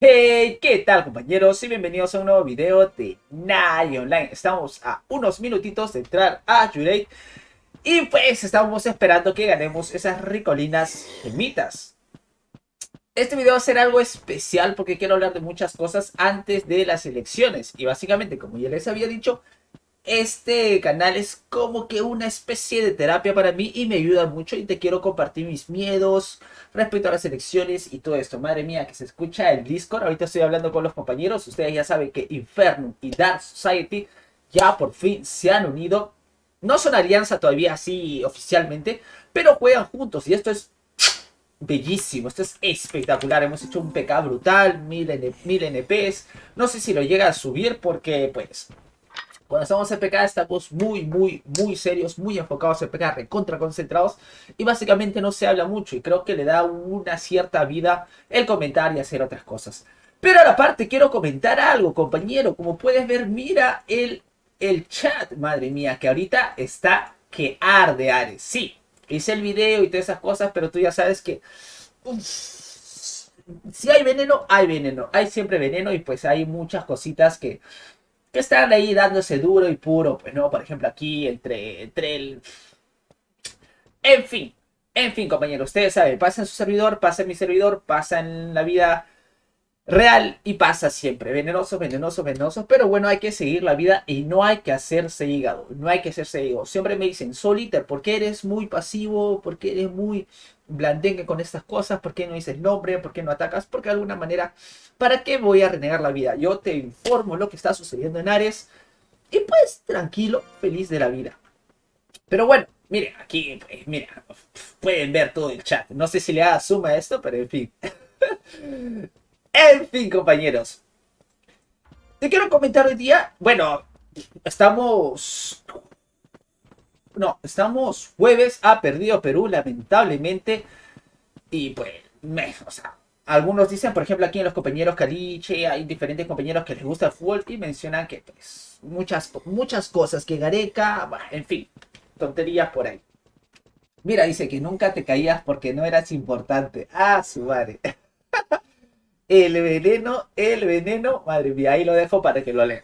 Hey, ¿qué tal compañeros? Y bienvenidos a un nuevo video de Nai Online. Estamos a unos minutitos de entrar a Yurei y pues estamos esperando que ganemos esas ricolinas gemitas. Este video va a ser algo especial porque quiero hablar de muchas cosas antes de las elecciones. Y básicamente, como ya les había dicho, este canal es como que una especie de terapia para mí y me ayuda mucho y te quiero compartir mis miedos respecto a las elecciones y todo esto. Madre mía, que se escucha el Discord. Ahorita estoy hablando con los compañeros. Ustedes ya saben que Infernum y Dark Society ya por fin se han unido. No son alianza todavía así oficialmente, pero juegan juntos y esto es bellísimo, esto es espectacular. Hemos hecho un PK brutal, 1000 NPs. No sé si lo llega a subir porque pues cuando estamos en PK estamos muy serios, muy enfocados en PK, recontra concentrados y básicamente no se habla mucho y creo que le da una cierta vida el comentar y hacer otras cosas. Pero a la parte quiero comentar algo, compañero. Como puedes ver, mira el chat, madre mía, que ahorita está que arde, Ares. Sí, hice el video y todas esas cosas, pero tú ya sabes que uf, si hay veneno, hay veneno. Hay siempre veneno y pues hay muchas cositas que están ahí dándose duro y puro, pues no, por ejemplo aquí entre el... En fin, compañeros, ustedes saben, pasa en su servidor, pasa en mi servidor, pasa en la vida real y pasa siempre, venenoso, venenoso, venenoso, pero bueno, hay que seguir la vida y no hay que hacerse hígado, no hay que hacerse hígado. Siempre me dicen, Soliter, ¿por qué eres muy pasivo? ¿Por qué eres muy blandengue con estas cosas? ¿Por qué no dices nombre? ¿Por qué no atacas? Porque de alguna manera, ¿para qué voy a renegar la vida? Yo te informo lo que está sucediendo en Ares y pues tranquilo, feliz de la vida. Pero bueno, miren, aquí, pues, mira, pueden ver todo el chat. No sé si le da suma a esto, pero en fin. En fin, compañeros. Te quiero comentar hoy día. Bueno, estamos. No, estamos jueves. Ha perdido Perú, lamentablemente. Y pues, o sea, algunos dicen, por ejemplo, aquí en los compañeros Caliche, hay diferentes compañeros que les gusta el fútbol y mencionan que, pues, muchas cosas, que Gareca, bah, en fin, tonterías por ahí. Mira, dice que nunca te caías porque no eras importante. Ah, su madre. El veneno, madre mía, ahí lo dejo para que lo lean.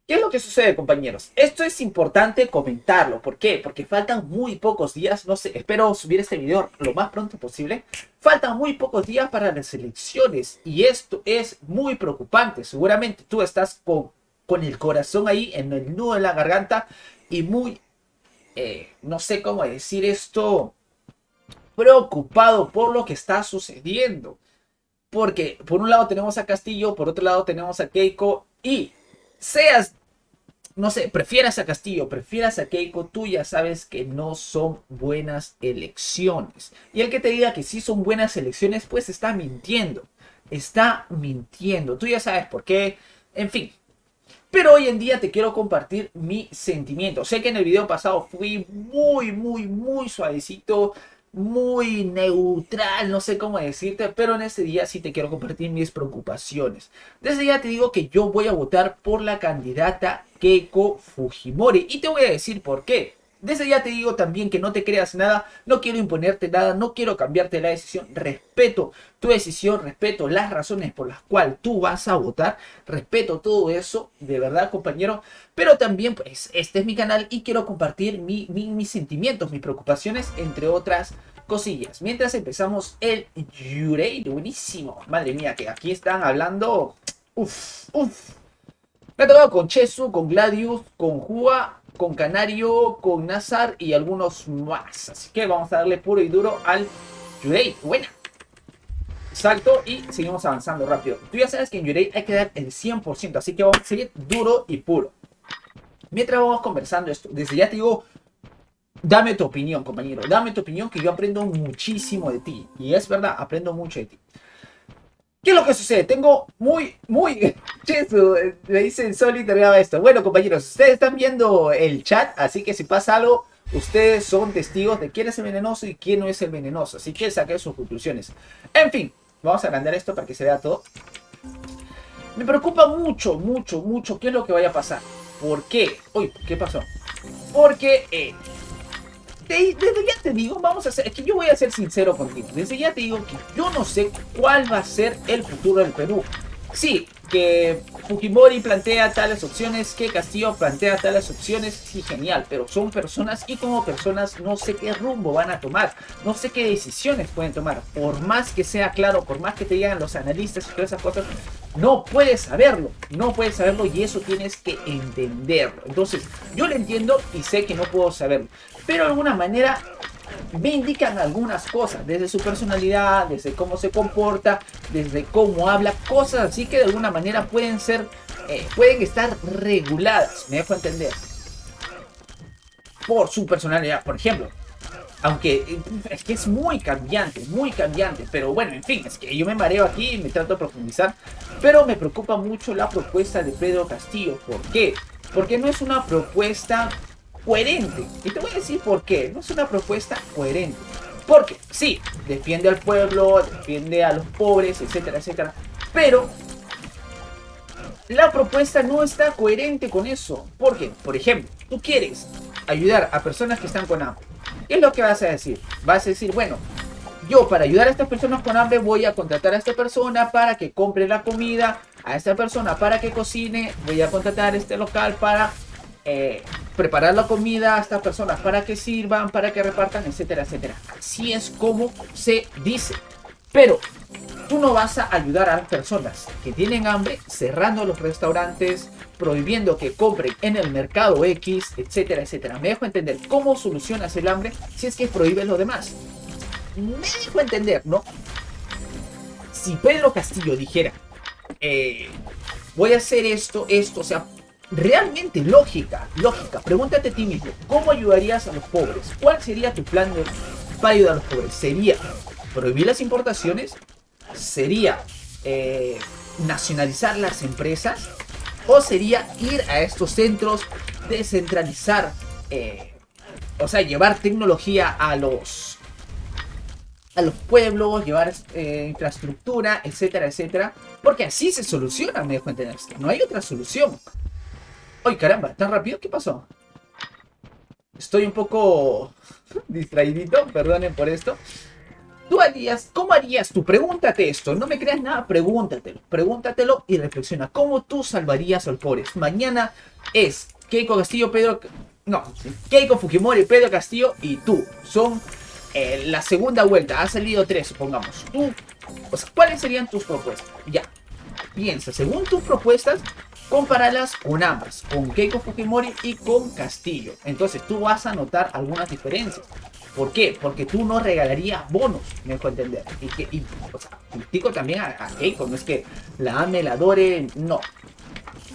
¿Qué es lo que sucede, compañeros? Esto es importante comentarlo. ¿Por qué? Porque faltan muy pocos días. No sé, espero subir este video lo más pronto posible. Faltan muy pocos días para las elecciones. Y esto es muy preocupante. Seguramente tú estás con el corazón ahí, en el nudo de la garganta. Y muy, no sé cómo decir esto, preocupado por lo que está sucediendo. Porque por un lado tenemos a Castillo, por otro lado tenemos a Keiko. Y seas, no sé, prefieras a Castillo, prefieras a Keiko, tú ya sabes que no son buenas elecciones. Y el que te diga que sí son buenas elecciones, pues está mintiendo. Está mintiendo. Tú ya sabes por qué. En fin. Pero hoy en día te quiero compartir mi sentimiento. Sé que en el video pasado fui muy suavecito, muy neutral, no sé cómo decirte, pero en este día sí te quiero compartir mis preocupaciones. Desde ya te digo que yo voy a votar por la candidata Keiko Fujimori y te voy a decir por qué. Desde ya te digo también que no te creas nada, no quiero imponerte nada, no quiero cambiarte la decisión, respeto tu decisión, respeto las razones por las cuales tú vas a votar, respeto todo eso, de verdad, compañero, pero también pues este es mi canal y quiero compartir mis sentimientos, mis preocupaciones, entre otras cosillas. Mientras empezamos el Yurei, buenísimo, madre mía, que aquí están hablando, uff. Me ha tocado con Chesu, con Gladius, con Jua, con Canario, con Nazar y algunos más. Así que vamos a darle puro y duro al Yurei. Buena. Salto y seguimos avanzando rápido. Tú ya sabes que en Yurei hay que dar el 100%, así que vamos a seguir duro y puro. Mientras vamos conversando esto, desde ya te digo, dame tu opinión, compañero. Dame tu opinión, que yo aprendo muchísimo de ti. Y es verdad, aprendo mucho de ti. ¿Qué es lo que sucede? Tengo Chesu, me dicen Soli, terminaba esto. Bueno, compañeros, ustedes están viendo el chat, así que si pasa algo, ustedes son testigos de quién es el venenoso y quién no es el venenoso. Así que saquen sus conclusiones. En fin, vamos a agrandar esto para que se vea todo. Me preocupa mucho qué es lo que vaya a pasar. ¿Por qué? Uy, ¿qué pasó? Porque Desde ya te digo, vamos a hacer, que yo voy a ser sincero contigo. Desde ya te digo que yo no sé cuál va a ser el futuro del Perú. Sí, que Fujimori plantea tales opciones, que Castillo plantea tales opciones, sí, genial, pero son personas y como personas no sé qué rumbo van a tomar, no sé qué decisiones pueden tomar, por más que sea claro, por más que te digan los analistas y todas esas cosas, no puedes saberlo, no puedes saberlo y eso tienes que entenderlo. Entonces, yo lo entiendo y sé que no puedo saberlo, pero de alguna manera me indican algunas cosas, desde su personalidad, desde cómo se comporta, desde cómo habla, cosas así que de alguna manera pueden ser, pueden estar reguladas, me dejo entender, por su personalidad, por ejemplo. Aunque es que es muy cambiante, pero bueno, en fin, es que yo me mareo aquí y me trato de profundizar, pero me preocupa mucho la propuesta de Pedro Castillo. ¿Por qué? Porque no es una propuesta coherente. Y te voy a decir por qué. No es una propuesta coherente. Porque sí, defiende al pueblo, defiende a los pobres, etcétera, etcétera. Pero la propuesta no está coherente con eso. Porque, por ejemplo, tú quieres ayudar a personas que están con hambre. ¿Qué es lo que vas a decir? Vas a decir, bueno, yo para ayudar a estas personas con hambre voy a contratar a esta persona para que compre la comida, a esta persona para que cocine, voy a contratar a este local para preparar la comida, a estas personas para que sirvan, para que repartan, etcétera, etcétera. Así es como se dice. Pero tú no vas a ayudar a las personas que tienen hambre cerrando los restaurantes, prohibiendo que compren en el mercado X, etcétera, etcétera. Me dejo entender cómo solucionas el hambre si es que prohíbes lo demás. Me dejo entender, ¿no? Si Pedro Castillo dijera, voy a hacer esto, o sea, realmente lógica, pregúntate a ti mismo, ¿cómo ayudarías a los pobres? ¿Cuál sería tu plan para ayudar a los pobres? ¿Sería prohibir las importaciones? ¿Sería nacionalizar las empresas? ¿O sería ir a estos centros, descentralizar, o sea, llevar tecnología a los pueblos, llevar infraestructura, etcétera, etcétera? Porque así se soluciona, me dejo entender. No hay otra solución. ¡Ay, caramba! ¿Tan rápido? ¿Qué pasó? Estoy un poco distraidito, perdonen por esto. ¿Tú harías, cómo harías tú? Pregúntate esto, no me creas nada, pregúntatelo y reflexiona. ¿Cómo tú salvarías a los pobres? Mañana es Keiko Castillo, Keiko Fujimori, Pedro Castillo y tú. Son la segunda vuelta, ha salido 3, supongamos. Tú, o sea, ¿cuáles serían tus propuestas? Ya, piensa, según tus propuestas, compáralas con ambas, con Keiko Fujimori y con Castillo. Entonces tú vas a notar algunas diferencias. ¿Por qué? Porque tú no regalarías bonos, me dejo entender. O sea, critico también a Keiko, no es que la ame, la adore, no.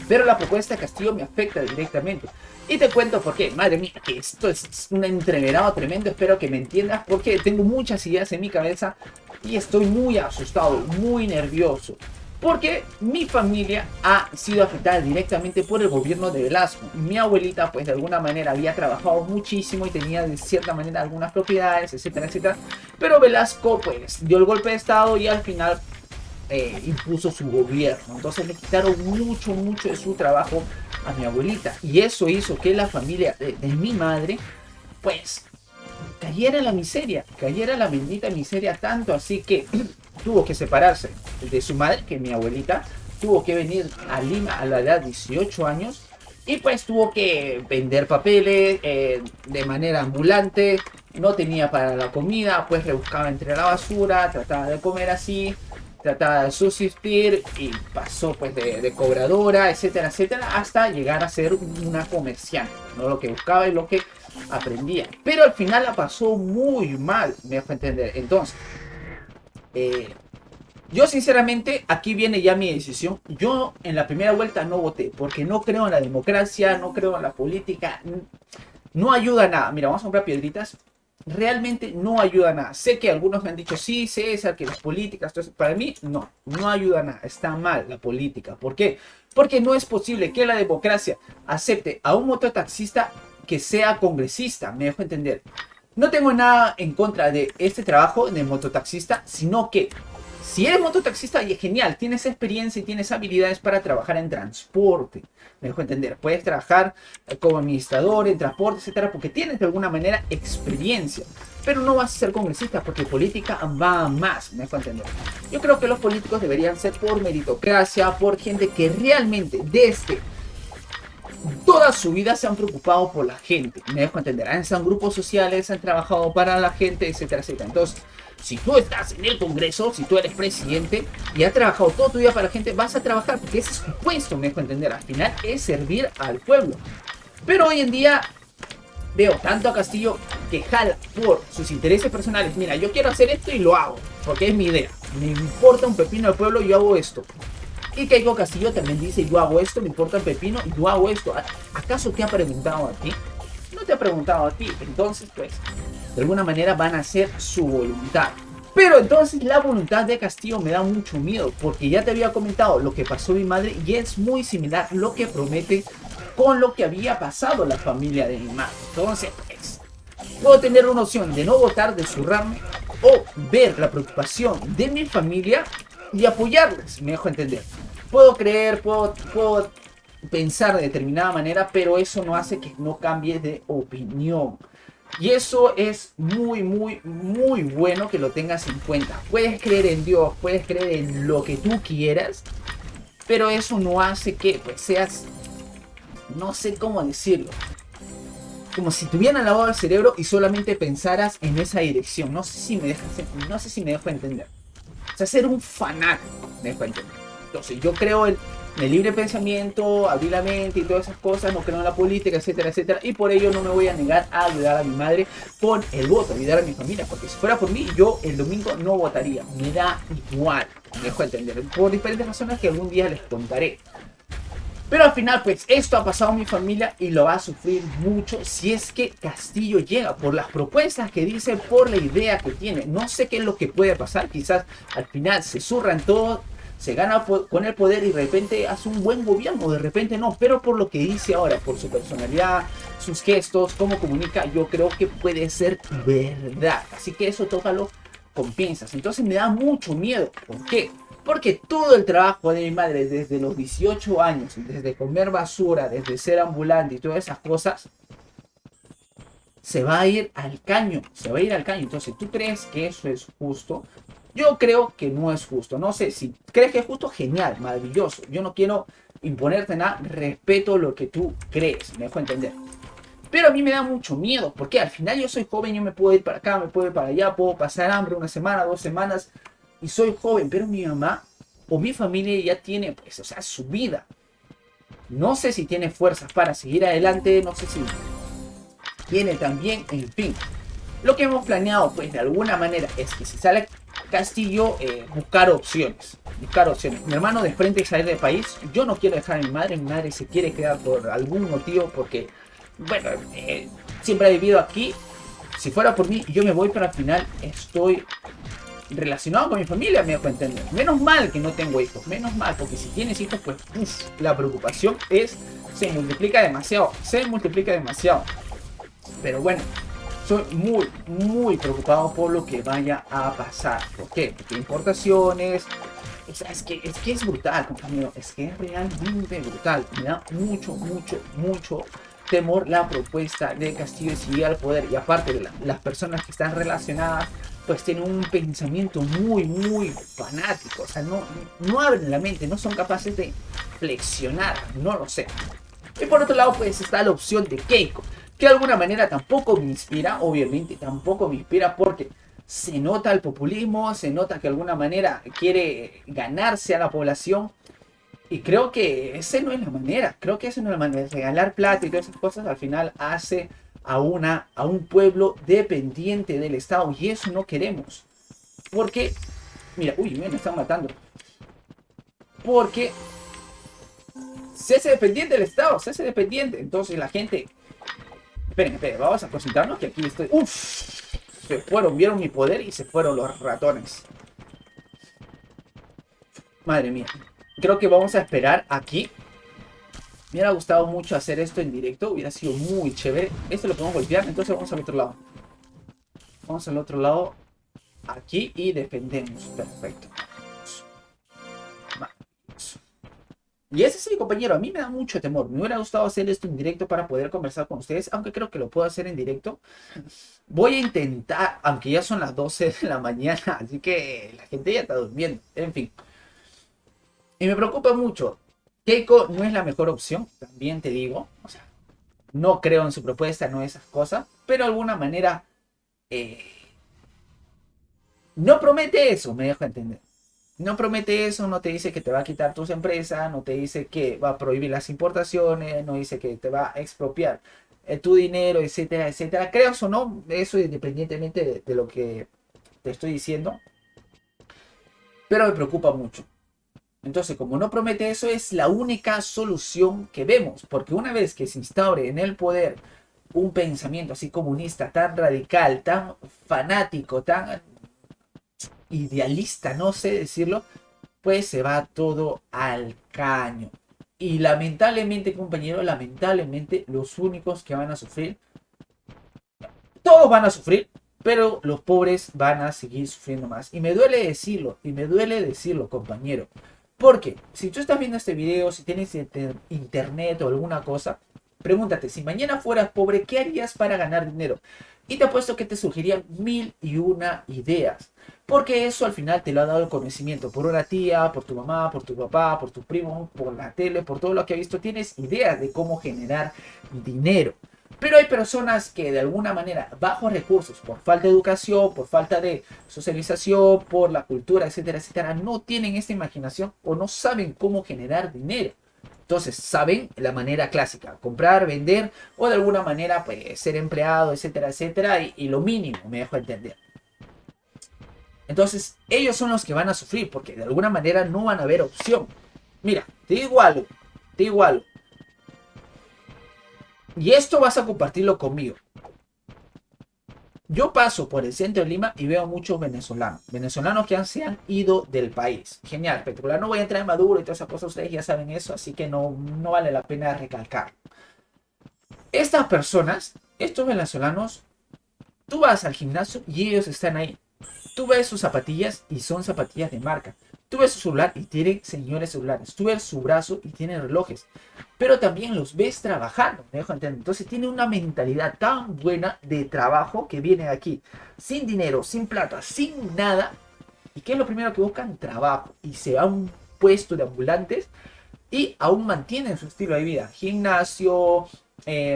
Pero la propuesta de Castillo me afecta directamente. Y te cuento por qué. Madre mía, que esto es un entreverado tremendo. Espero que me entiendas porque tengo muchas ideas en mi cabeza y estoy muy asustado, muy nervioso. Porque mi familia ha sido afectada directamente por el gobierno de Velasco. Mi abuelita, pues de alguna manera había trabajado muchísimo y tenía de cierta manera algunas propiedades, etcétera, etcétera. Pero Velasco, pues dio el golpe de estado y al final impuso su gobierno. Entonces le quitaron mucho de su trabajo a mi abuelita. Y eso hizo que la familia de mi madre, pues, cayera en la miseria, cayera en la bendita miseria, tanto así que tuvo que separarse de su madre, que mi abuelita, tuvo que venir a Lima a la edad de 18 años y pues tuvo que vender papeles de manera ambulante, no tenía para la comida, pues rebuscaba entre la basura, trataba de comer así, trataba de subsistir y pasó pues de cobradora, etcétera, etcétera, hasta llegar a ser una comerciante, ¿no? Lo que buscaba y lo que aprendía. Pero al final la pasó muy mal, me dejo entender. Entonces, yo sinceramente, aquí viene ya mi decisión. Yo en la primera vuelta no voté, porque no creo en la democracia, no creo en la política, no ayuda a nada. Mira, vamos a comprar piedritas. Realmente no ayuda a nada. Sé que algunos me han dicho, sí, César, que las políticas, entonces, para mí, no ayuda a nada. Está mal la política. ¿Por qué? Porque no es posible que la democracia acepte a un mototaxista que sea congresista, me dejo entender. No tengo nada en contra de este trabajo de mototaxista, sino que Si eres mototaxista, y es genial, tienes experiencia y tienes habilidades para trabajar en transporte. Me dejo entender, puedes trabajar como administrador en transporte, etcétera, porque tienes de alguna manera experiencia. Pero no vas a ser congresista porque política va más, me dejo entender. Yo creo que los políticos deberían ser por meritocracia, por gente que realmente desde toda su vida se han preocupado por la gente. Me dejo entender, han estado en grupos sociales, han trabajado para la gente, etcétera, etcétera. Entonces, si tú estás en el Congreso, si tú eres presidente y has trabajado toda tu vida para la gente, vas a trabajar porque ese es tu puesto, me dejo entender. Al final es servir al pueblo. Pero hoy en día veo tanto a Castillo que jala por sus intereses personales. Mira, yo quiero hacer esto y lo hago, porque es mi idea. Me importa un pepino al pueblo y yo hago esto. Y Keiko Castillo también dice, yo hago esto, me importa el pepino y yo hago esto. ¿Acaso te ha preguntado a ti? No te ha preguntado a ti. Entonces, pues, de alguna manera van a hacer su voluntad. Pero entonces la voluntad de Castillo me da mucho miedo, porque ya te había comentado lo que pasó mi madre y es muy similar lo que promete con lo que había pasado la familia de mi madre. Entonces, pues, puedo tener una opción de no votar, de zurrarme, o ver la preocupación de mi familia y apoyarles, me dejo entender. Puedo creer, puedo pensar de determinada manera, pero eso no hace que no cambie de opinión. Y eso es muy, muy, muy bueno que lo tengas en cuenta. Puedes creer en Dios, puedes creer en lo que tú quieras, pero eso no hace que pues, seas, no sé cómo decirlo, como si te hubieran lavado el cerebro y solamente pensaras en esa dirección. No sé si me dejo entender. O sea, ser un fanático, me dejo entender. Entonces, yo creo en el libre pensamiento, abrir la mente y todas esas cosas, no creo en la política, etcétera, etcétera. Y por ello no me voy a negar a ayudar a mi madre con el voto, ayudar a mi familia. Porque si fuera por mí, yo el domingo no votaría. Me da igual, me dejo entender. Por diferentes razones que algún día les contaré. Pero al final, pues, esto ha pasado a mi familia y lo va a sufrir mucho si es que Castillo llega por las propuestas que dice, por la idea que tiene. No sé qué es lo que puede pasar. Quizás al final se zurran todo, se gana con el poder y de repente hace un buen gobierno, de repente no. Pero por lo que dice ahora, por su personalidad, sus gestos, cómo comunica, yo creo que puede ser verdad. Así que eso tócalo con pinzas. Entonces me da mucho miedo. ¿Por qué? Porque todo el trabajo de mi madre desde los 18 años, desde comer basura, desde ser ambulante y todas esas cosas, se va a ir al caño, se va a ir al caño. Entonces, ¿tú crees que eso es justo? Yo creo que no es justo. No sé, si crees que es justo, genial, maravilloso. Yo no quiero imponerte nada, respeto lo que tú crees, me dejo entender. Pero a mí me da mucho miedo, porque al final yo soy joven, yo me puedo ir para acá, me puedo ir para allá, puedo pasar hambre una semana, 2 semanas, y soy joven, pero mi mamá o mi familia ya tiene, pues, o sea, su vida. No sé si tiene fuerzas para seguir adelante, no sé si tiene también, en fin. Lo que hemos planeado, pues, de alguna manera, es que si sale Castillo, buscar opciones. Buscar opciones. Mi hermano de frente a salir del país, yo no quiero dejar a mi madre se quiere quedar por algún motivo, porque, bueno, siempre ha vivido aquí. Si fuera por mí, yo me voy, pero al final estoy relacionado con mi familia, me dejo entender. Menos mal que no tengo hijos, menos mal, porque si tienes hijos, pues la preocupación se multiplica demasiado, Pero bueno, soy muy, muy preocupado por lo que vaya a pasar. ¿Por qué? Porque importaciones, o sea, es que es brutal, compañero, es que es realmente brutal. Me da mucho, mucho, mucho temor la propuesta de Castillo si llega al poder. Y aparte, las personas que están relacionadas pues tienen un pensamiento muy, muy fanático. O sea, no abren la mente, no son capaces de flexionar, no lo sé. Y por otro lado, pues está la opción de Keiko, que de alguna manera tampoco me inspira, obviamente, tampoco me inspira porque se nota el populismo, se nota que de alguna manera quiere ganarse a la población. Y creo que esa no es la manera, regalar plata y todas esas cosas al final hace a un pueblo dependiente del Estado, y eso no queremos. Porque, mira, uy, me están matando. Porque se hace dependiente del Estado, se hace dependiente. Entonces la gente... Esperen, vamos a concentrarnos que aquí estoy... Uf, se fueron, vieron mi poder y se fueron los ratones. Madre mía. Creo que vamos a esperar aquí. Me hubiera gustado mucho hacer esto en directo, hubiera sido muy chévere. Esto lo podemos golpear, entonces vamos al otro lado. Vamos al otro lado, aquí, y defendemos. Perfecto. Y ese sí, compañero, a mí me da mucho temor. Me hubiera gustado hacer esto en directo para poder conversar con ustedes, aunque creo que lo puedo hacer en directo. Voy a intentar, aunque ya son las 12 de la mañana, así que la gente ya está durmiendo. En fin. Y me preocupa mucho. Keiko no es la mejor opción, también te digo. O sea, no creo en su propuesta, no esas cosas. Pero de alguna manera eh, no promete eso, me dejo entender. No promete eso, no te dice que te va a quitar tus empresas, no te dice que va a prohibir las importaciones, no dice que te va a expropiar tu dinero, etcétera, etcétera. Creas o no, eso independientemente de lo que te estoy diciendo, pero me preocupa mucho. Entonces, como no promete eso, es la única solución que vemos, porque una vez que se instaure en el poder un pensamiento así comunista, tan radical, tan fanático, tan idealista, no sé decirlo, pues se va todo al caño. Y lamentablemente, compañeros, lamentablemente los únicos que van a sufrir, todos van a sufrir, pero los pobres van a seguir sufriendo más. Y me duele decirlo, compañero. Porque si tú estás viendo este video, si tienes internet o alguna cosa, pregúntate, si mañana fueras pobre, ¿qué harías para ganar dinero? Y te apuesto que te surgirían mil y una ideas. Porque eso al final te lo ha dado el conocimiento por una tía, por tu mamá, por tu papá, por tu primo, por la tele, por todo lo que has visto. Tienes ideas de cómo generar dinero. Pero hay personas que de alguna manera, bajo recursos, por falta de educación, por falta de socialización, por la cultura, etcétera, etcétera, no tienen esta imaginación o no saben cómo generar dinero. Entonces, saben la manera clásica, comprar, vender o de alguna manera pues, ser empleado, etcétera, etcétera, y lo mínimo, me dejo entender. Entonces, ellos son los que van a sufrir porque de alguna manera no van a haber opción. Mira, te digo algo. Y esto vas a compartirlo conmigo. Yo paso por el centro de Lima y veo muchos venezolanos. Venezolanos que se han ido del país. Genial, espectacular. No voy a entrar en Maduro y todas esas cosas. Ustedes ya saben eso, así que no vale la pena recalcar. Estas personas, estos venezolanos, tú vas al gimnasio y ellos están ahí. Tú ves sus zapatillas y son zapatillas de marca. Tú ves su celular y tienen señores celulares. Tú ves su brazo y tienen relojes. Pero también los ves trabajando, me dejo entender. Entonces tiene una mentalidad tan buena de trabajo que vienen aquí sin dinero, sin plata, sin nada. ¿Y qué es lo primero que buscan? Trabajo. Y se va a un puesto de ambulantes y aún mantienen su estilo de vida. Gimnasio,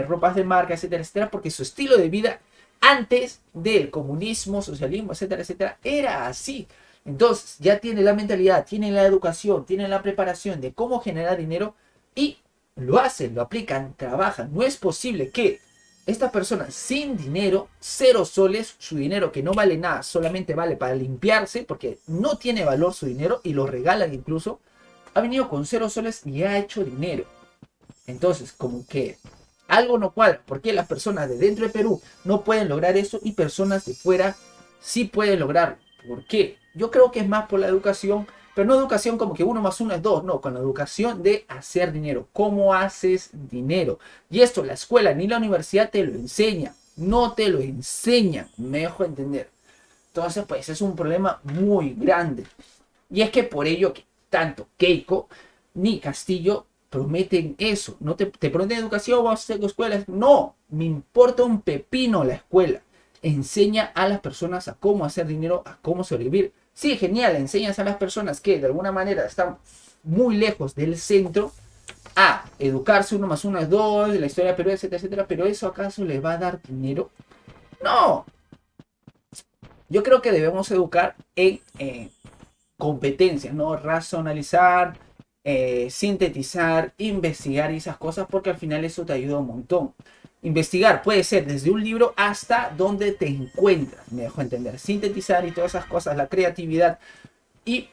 ropas de marca, etcétera, etcétera. Porque su estilo de vida antes del comunismo, socialismo, etcétera, etcétera, era así. Entonces ya tiene la mentalidad, tiene la educación, tiene la preparación de cómo generar dinero y lo hacen, lo aplican, trabajan. No es posible que esta persona sin dinero, cero soles, su dinero que no vale nada, solamente vale para limpiarse, porque no tiene valor su dinero y lo regalan incluso, ha venido con cero soles y ha hecho dinero. Entonces, como que algo no cuadra. ¿Por qué las personas de dentro de Perú no pueden lograr eso y personas de fuera sí pueden lograrlo? ¿Por qué? Yo creo que es más por la educación, pero no educación como que 1 más 1 es 2, no, con la educación de hacer dinero. ¿Cómo haces dinero? Y esto la escuela ni la universidad te lo enseña, no te lo enseñan, me dejo entender. Entonces, pues es un problema muy grande. Y es que por ello que tanto Keiko ni Castillo prometen eso. No te prometen educación, vamos a hacer escuelas. No, me importa un pepino la escuela. Enseña a las personas a cómo hacer dinero, a cómo sobrevivir. Sí, genial, enseñas a las personas que de alguna manera están muy lejos del centro a educarse, 1 más 1 es 2, de la historia de Perú, etcétera, etcétera. Pero ¿eso acaso les va a dar dinero? No. Yo creo que debemos educar en competencias, ¿no? Racionalizar, sintetizar, investigar y esas cosas, porque al final eso te ayuda un montón. Investigar puede ser desde un libro hasta donde te encuentras, me dejo entender. Sintetizar y todas esas cosas, la creatividad, y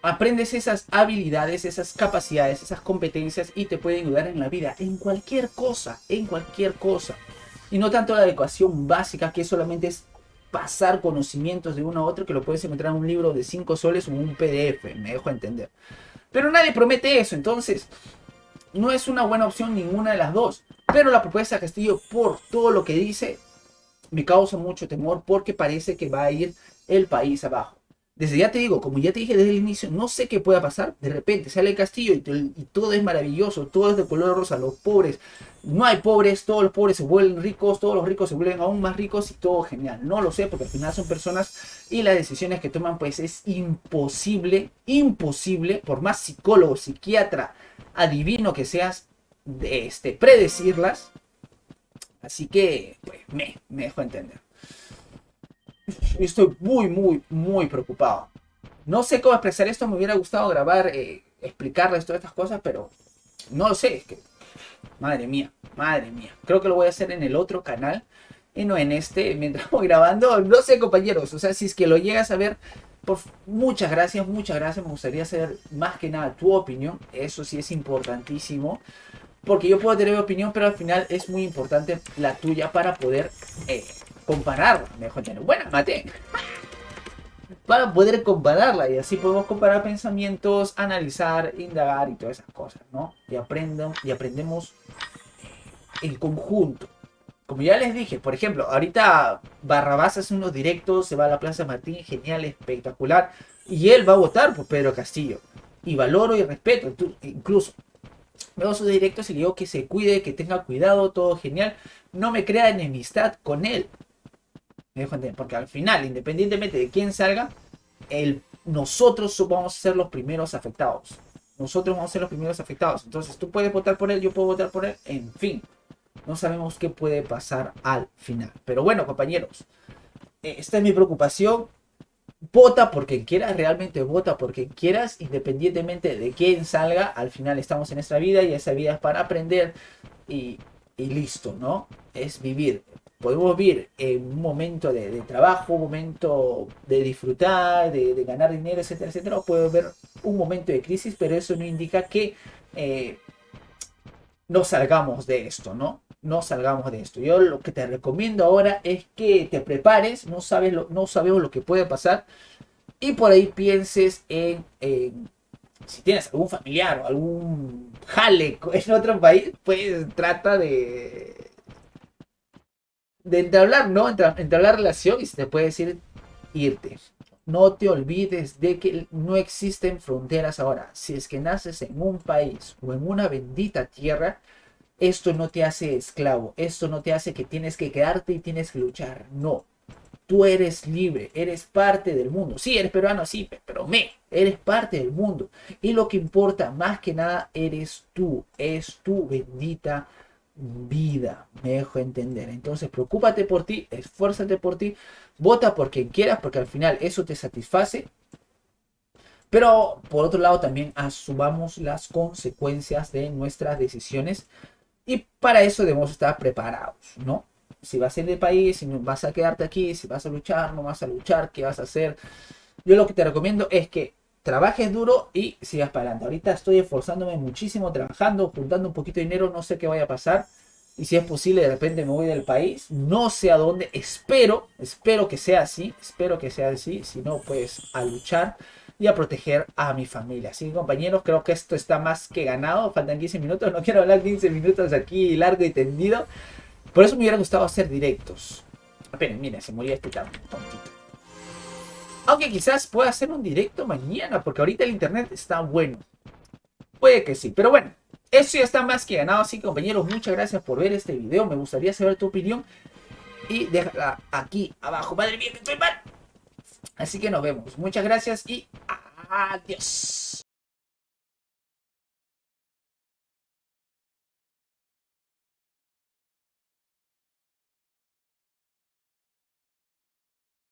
aprendes esas habilidades, esas capacidades, esas competencias y te pueden ayudar en la vida, en cualquier cosa, en cualquier cosa. Y no tanto la educación básica, que solamente es pasar conocimientos de uno a otro, que lo puedes encontrar en un libro de 5 soles o en un PDF, me dejo entender. Pero nadie promete eso, entonces no es una buena opción ninguna de las dos. Pero la propuesta de Castillo, por todo lo que dice, me causa mucho temor porque parece que va a ir el país abajo. Desde ya te digo, como ya te dije desde el inicio, no sé qué pueda pasar. De repente sale el castillo y todo es maravilloso, todo es de color rosa. Los pobres, no hay pobres, todos los pobres se vuelven ricos, todos los ricos se vuelven aún más ricos y todo genial. No lo sé porque al final son personas y las decisiones que toman pues es imposible, imposible, por más psicólogo, psiquiatra, adivino que seas, predecirlas. Así que, pues, me dejo entender. Estoy muy, muy, muy preocupado. No sé cómo expresar esto, me hubiera gustado grabar, explicarles todas estas cosas, pero no lo sé, es que, madre mía, madre mía. Creo que lo voy a hacer en el otro canal y no en este, mientras voy grabando. No sé, compañeros, o sea, si es que lo llegas a ver, muchas gracias, muchas gracias. Me gustaría saber más que nada tu opinión, eso sí es importantísimo. Porque yo puedo tener mi opinión, pero al final es muy importante la tuya para poder compararla. Mejor dicho, buena, mate. Para poder compararla y así podemos comparar pensamientos, analizar, indagar y todas esas cosas, ¿no? Y aprendemos en conjunto. Como ya les dije, por ejemplo, ahorita Barrabás hace unos directos, se va a la Plaza Martín, genial, espectacular, y él va a votar por Pedro Castillo. Y valoro y respeto, incluso veo sus directos y le digo que se cuide, que tenga cuidado, todo genial. No me crea enemistad con él. Me dejo entender, porque al final, independientemente de quién salga, nosotros vamos a ser los primeros afectados. Nosotros vamos a ser los primeros afectados. Entonces tú puedes votar por él, yo puedo votar por él. En fin, no sabemos qué puede pasar al final. Pero bueno, compañeros, esta es mi preocupación. Vota por quien quieras, realmente vota por quien quieras, independientemente de quién salga. Al final estamos en esta vida y esa vida es para aprender y, y listo, ¿no? Es vivir. Podemos vivir en un momento de trabajo, un momento de disfrutar, de ganar dinero, etcétera, etcétera. O puede haber un momento de crisis, pero eso no indica que no salgamos de esto, ¿no? No salgamos de esto. Yo lo que te recomiendo ahora es que te prepares, no sabemos lo que puede pasar y por ahí pienses en si tienes algún familiar o algún jale en otro país, pues trata de entablar, ¿no? Entablar relación y se te puede decir irte. No te olvides de que no existen fronteras ahora. Si es que naces en un país o en una bendita tierra, esto no te hace esclavo. Esto no te hace que tienes que quedarte y tienes que luchar. No. Tú eres libre, eres parte del mundo. Sí, eres peruano, sí, pero eres parte del mundo. Y lo que importa más que nada eres tú, es tu bendita vida, me dejo entender. Entonces, preocúpate por ti, esfuérzate por ti, vota por quien quieras, porque al final eso te satisface. Pero por otro lado, también asumamos las consecuencias de nuestras decisiones y para eso debemos estar preparados, ¿no? Si vas a ir de país, si no vas a quedarte aquí, si vas a luchar, no vas a luchar, ¿qué vas a hacer? Yo lo que te recomiendo es que trabajes duro y sigas para adelante. Ahorita estoy esforzándome muchísimo, trabajando, juntando un poquito de dinero, no sé qué vaya a pasar. Y si es posible, de repente me voy del país, no sé a dónde, espero que sea así, espero que sea así, si no, pues a luchar y a proteger a mi familia. Así que compañeros, creo que esto está más que ganado, faltan 15 minutos, no quiero hablar 15 minutos aquí largo y tendido, por eso me hubiera gustado hacer directos. Esperen, miren, se murió este tontito. Aunque quizás pueda hacer un directo mañana, porque ahorita el internet está bueno. Puede que sí, pero bueno, eso ya está más que ganado. Así que compañeros, muchas gracias por ver este video. Me gustaría saber tu opinión y déjala aquí abajo. Madre mía, que estoy mal. Así que nos vemos. Muchas gracias y adiós.